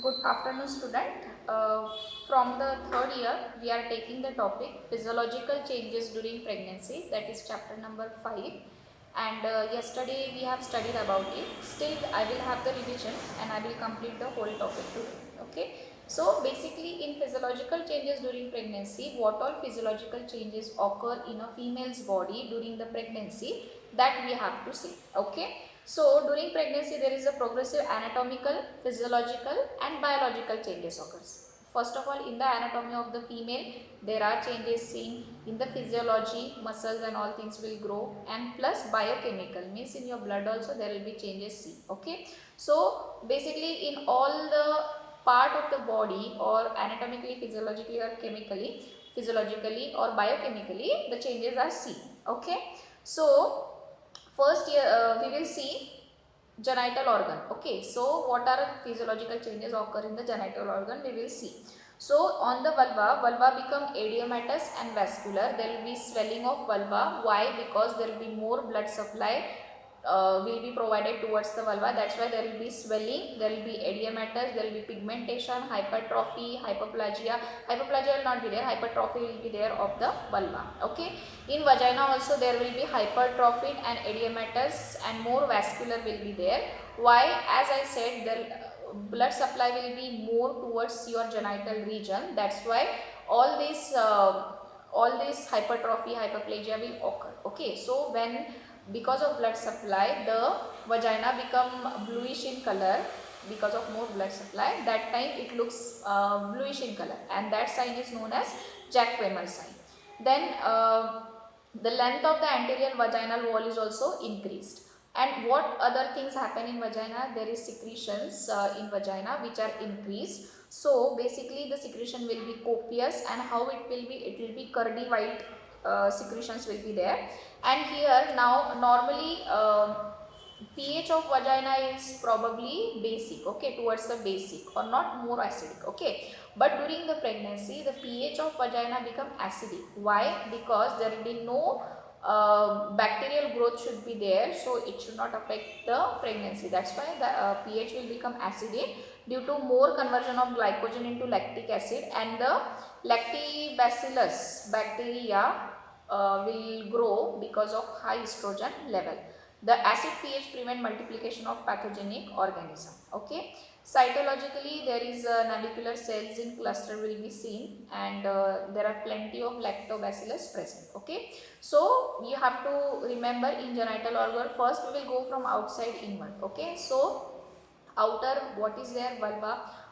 Good afternoon, student. From the third year, we are taking the topic physiological changes during pregnancy. That is chapter number 5. And yesterday we have studied about it. Still, I will have the revision and I will complete the whole topic today. Okay. So basically, in physiological changes during pregnancy, what all physiological changes occur in a female's body during the pregnancy, that we have to see. Okay. So during pregnancy there is a progressive anatomical, physiological and biological changes occurs. First of all, in the anatomy of the female there are changes seen. In the physiology, muscles and all things will grow, and plus biochemical means in your blood also there will be changes seen. Okay. So basically in all the part of the body, or anatomically, physiologically or chemically, physiologically or biochemically, the changes are seen. Okay. So first we will see genital organ. Okay, so what are physiological changes occur in the genital organ, we will see. So on the vulva become adenomatous and vascular. There will be swelling of vulva. Why? Because there will be more blood supply will be provided towards the vulva. That's why there will be swelling, there will be edematous, there will be pigmentation, hypertrophy, hyperplasia. Hyperplasia will not be there, hypertrophy will be there of the vulva. Okay. In vagina also there will be hypertrophy and edematous, and more vascular will be there. Why? As I said, the blood supply will be more towards your genital region. That's why all this hypertrophy, hyperplasia will occur. Okay. So when because of blood supply the vagina become bluish in color, because of more blood supply, that time it looks bluish in color, and that sign is known as Jack-Wemer sign. Then the length of the anterior vaginal wall is also increased. And what other things happen in vagina? There is secretions in vagina which are increased. So basically the secretion will be copious, and how it will be? It will be curdy white secretions will be there. And here now normally pH of vagina is probably basic, okay, towards the basic or not more acidic, okay. But during the pregnancy the pH of vagina become acidic. Why? Because there will be no bacterial growth should be there, so it should not affect the pregnancy. That's why the pH will become acidic due to more conversion of glycogen into lactic acid, and the lactobacillus bacteria will grow because of high estrogen level. The acid pH prevent multiplication of pathogenic organism. Okay. Cytologically there is navicular cells in cluster will be seen, and there are plenty of lactobacillus present. Okay. So you have to remember in genital organ, first we will go from outside inward. Okay. So outer, what is there?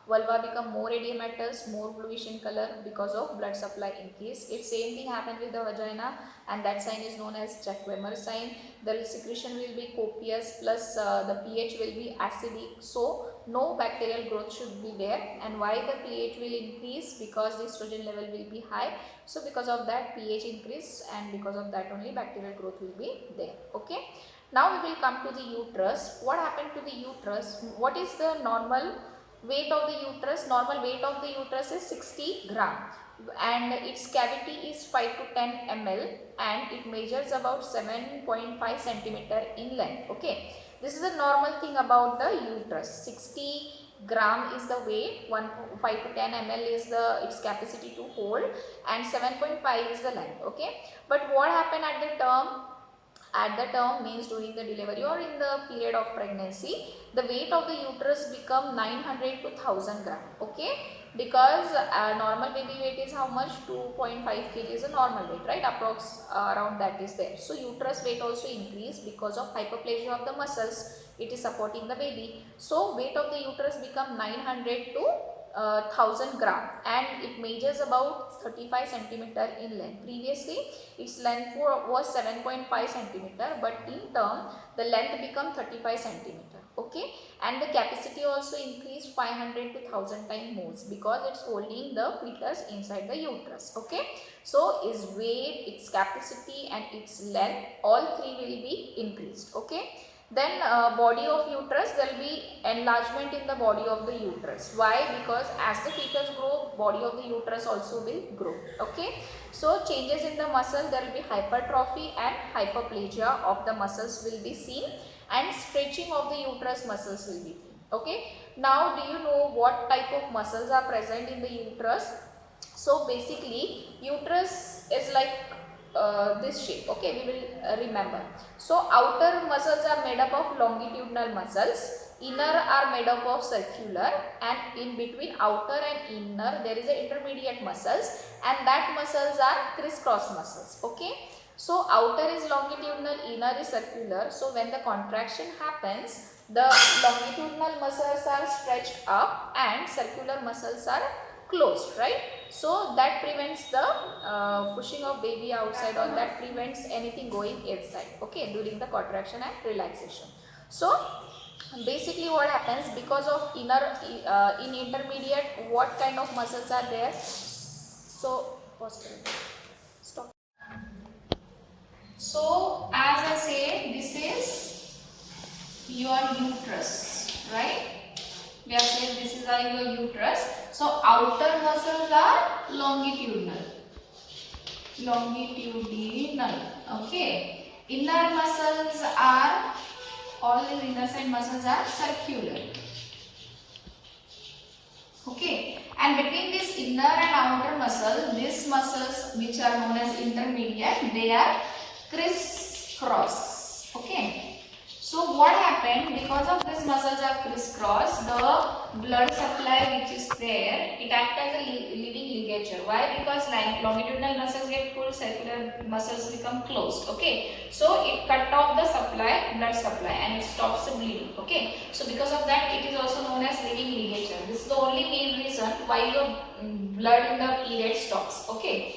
Vulva become more edematous, more bluish in color because of blood supply increase. It same thing happened with the vagina, and that sign is known as Jack-Wemer sign. The secretion will be copious, plus the pH will be acidic, so no bacterial growth should be there. And why the pH will increase? Because the estrogen level will be high, so because of that pH increase, and because of that only bacterial growth will be there. Okay. Now we will come to the uterus. What happened to the uterus? What is the normal weight of the uterus? Normal weight of the uterus is 60 gram, and its cavity is 5 to 10 ml, and it measures about 7.5 centimeter in length. Okay. This is the normal thing about the uterus. 60 gram is the weight, 5 to 10 ml is its capacity to hold, and 7.5 is the length. Okay. But what happened at the term? At the term means during the delivery or in the period of pregnancy, the weight of the uterus become 900 to 1000 gram. Okay. Because normal baby weight is how much? 2.5 kg is a normal weight, right? Approx around that is there. So uterus weight also increase because of hyperplasia of the muscles. It is supporting the baby. So weight of the uterus become 900 to 1000 gram, and it measures about 35 centimeter in length. Previously its length was 7.5 centimeter, but in term the length become 35 centimeter. Okay. And the capacity also increased 500 to 1000 times more, because it's holding the fetus inside the uterus. Okay. So its weight, its capacity and its length, all three will be increased. Okay. Then body of uterus, there will be enlargement in the body of the uterus. Why? Because as the fetus grow, body of the uterus also will grow. Okay. So changes in the muscle, there will be hypertrophy and hyperplasia of the muscles will be seen, and stretching of the uterus muscles will be seen. Okay, now do you know what type of muscles are present in the uterus? So basically uterus is like this shape. Okay, we will remember. So outer muscles are made up of longitudinal muscles, inner are made up of circular, and in between outer and inner there is a intermediate muscles, and that muscles are crisscross muscles. Okay, so outer is longitudinal, inner is circular. So when the contraction happens, the longitudinal muscles are stretched up and circular muscles are closed, right? So that prevents the pushing of baby outside, or that prevents anything going inside, okay, during the contraction and relaxation. So basically what happens, because of inner in intermediate, what kind of muscles are there? So pause for a minute. Stop. So as I say, this is your uterus, right? We have said this is your uterus. So outer muscles are longitudinal, okay. Inner muscles are, all these inner side muscles are circular, okay. And between this inner and outer muscle, these muscles which are known as intermediate, they are crisscross, okay. So what happened, because of these muscles are crisscross, the blood supply which is there, it acts as a leading ligature. Why? Because longitudinal muscles get pulled, circular muscles become closed, okay. So it cut off the supply, blood supply, and it stops the bleeding, okay. So because of that, it is also known as leading ligature. This is the only main reason why your blood in the period stops, okay.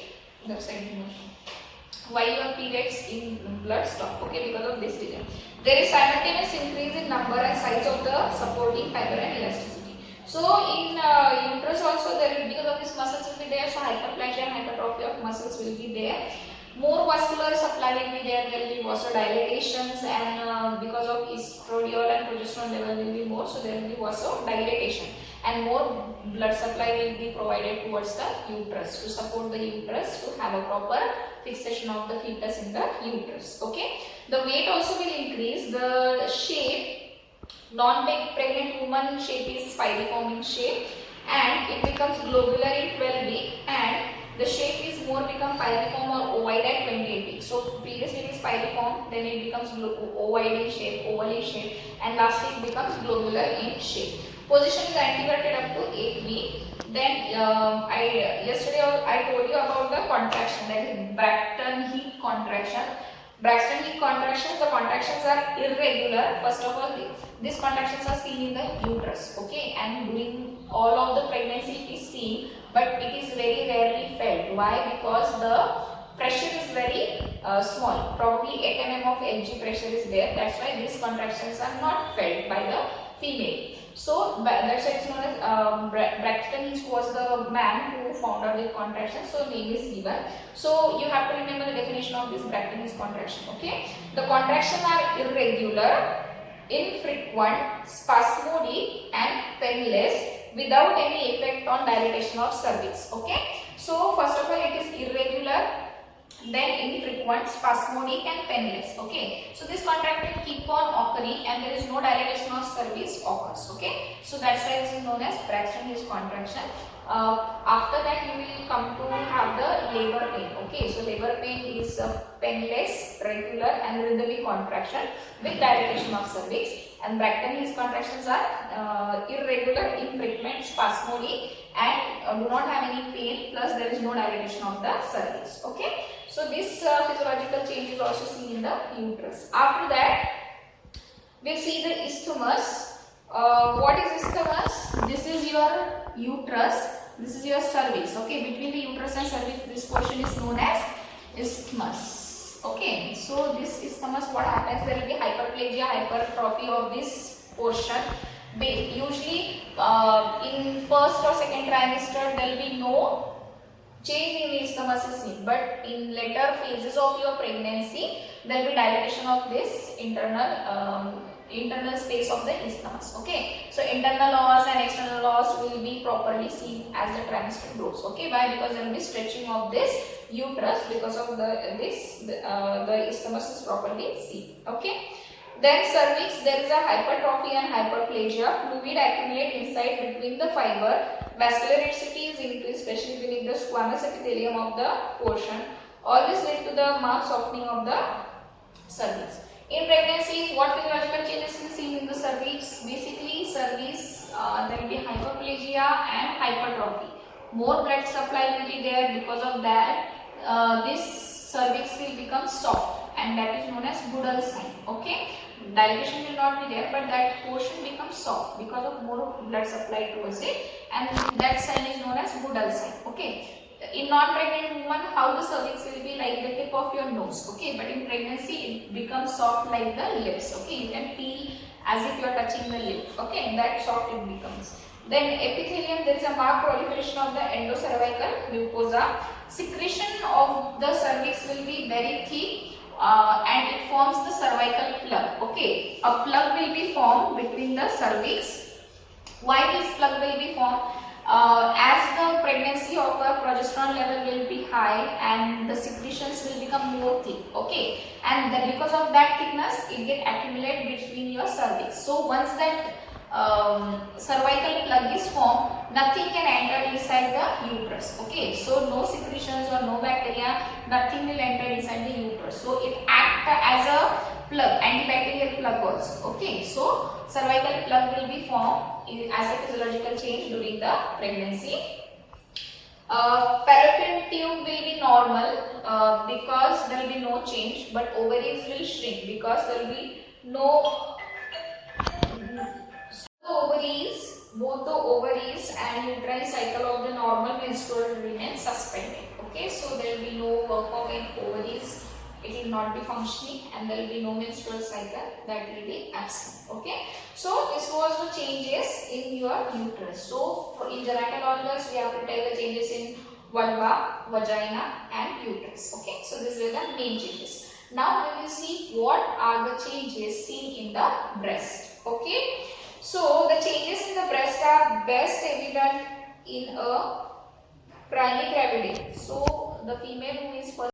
Why your periods in blood stop, okay, because of this reason. There is simultaneous increase in number and size of the supporting fiber and elasticity. So in uterus also there will, because of these muscles will be there, so hyperplasia and hypertrophy of muscles will be there. More vascular supply will be there, there will be vasodilatations, and because of estradiol and progesterone level will be more, so there will be vasodilatation, and more blood supply will be provided towards the uterus to support the uterus to have a proper fixation of the fetus in the uterus, okay. The weight also will increase, the shape, non-pregnant woman shape is piriform in shape, and it becomes globular in 12 weeks, and the shape is more become piriform or ovoid at 28 weeks. So previously it is piriform, then it becomes ovoid in shape, oval in shape, and lastly it becomes globular in shape. Position is anteverted up to 8 weeks. Then yesterday I told you about the contraction, that is Braxton Hicks contraction. Braxton Hicks contractions, the contractions are irregular. First of all, these contractions are seen in the uterus, okay, and during all of the pregnancy it is seen, but it is very rarely felt. Why? Because the pressure is very small, probably 8 mm of Hg pressure is there, that's why these contractions are not felt by the female. So that's why it's known as Braxton Hicks was the man who found out the contraction, so name is given. So you have to remember the definition of this Braxton Hicks contraction, okay. The contractions are irregular, infrequent, spasmodic and painless, without any effect on dilatation of cervix, okay. So first of all it is irregular, then infrequent, spasmodic and painless, okay. So this contraction keep on occurring and there is no dilatation of cervix occurs, okay. So that's why this is known as Braxton Hicks contraction. After that you will come to have the labor pain, okay. So labor pain is painless, regular and rhythmic contraction with dilatation of cervix, and Braxton Hicks contractions are irregular, infrequent, spasmodic and do not have any pain, plus there is no dilatation of the cervix, okay. So this physiological change is also seen in the uterus. After that we see the isthmus. What is isthmus? This is your uterus, this is your cervix, okay. Between the uterus and cervix this portion is known as isthmus, okay. So this isthmus, what happens, there will be hyperplasia, hypertrophy of this portion. Usually in first or second trimester there will be no change in the isthmus is seen, but in later phases of your pregnancy there will be dilatation of this internal space of the isthmus, okay. So internal loss and external loss will be properly seen as the trimester grows, okay. Why? Because there will be stretching of this uterus, because of the isthmus is properly seen, okay. Then cervix, there is a hypertrophy and hyperplasia. Fluid accumulate inside between the fiber. Vascular density is increased, especially beneath the squamous epithelium of the portion. All this lead to the marked softening of the cervix. In pregnancy, what physiological changes is seen in the cervix? Basically, cervix, there will be hyperplasia and hypertrophy. More blood supply will be there. Because of that, this cervix will become soft, and that is known as Goodell sign. Okay, dilatation will not be there, but that portion becomes soft because of more blood supply towards it, and that sign is known as Goodell sign. Okay. In non-pregnant woman, how the cervix will be like the tip of your nose. Okay, but in pregnancy it becomes soft like the lips. Okay, you can feel as if you are touching the lip. Okay, that soft it becomes. Then epithelium, there is a marked proliferation of the endocervical mucosa. Secretion of the cervix will be very thick, and it forms the cervical plug. Okay, a plug will be formed between the cervix. Why this plug will be formed? As the pregnancy of the progesterone level will be high and the secretions will become more thick. Okay, and then because of that thickness, it get accumulate between your cervix. So once that cervical plug is formed, nothing can enter inside the uterus. Okay, so no secretions or no bacteria, nothing will enter inside the uterus. So it acts as a plug, antibacterial plug also. Okay, so cervical plug will be formed as a physiological change during the pregnancy. Fallopian tube will be normal because there will be no change, but ovaries will shrink because there will be no both the ovaries and uterine cycle of the normal menstrual remain suspended. Okay, so there will be no work of ovaries, it will not be functioning, and there will be no menstrual cycle, that will be absent. Okay, so this was the changes in your uterus. So in genital organs, we have to tell the changes in vulva, vagina and uterus. Okay, so these were the main changes. Now we will see what are the changes seen in the breast. Okay, so the changes in the breast are best evident in a primary gravidity. So the female who is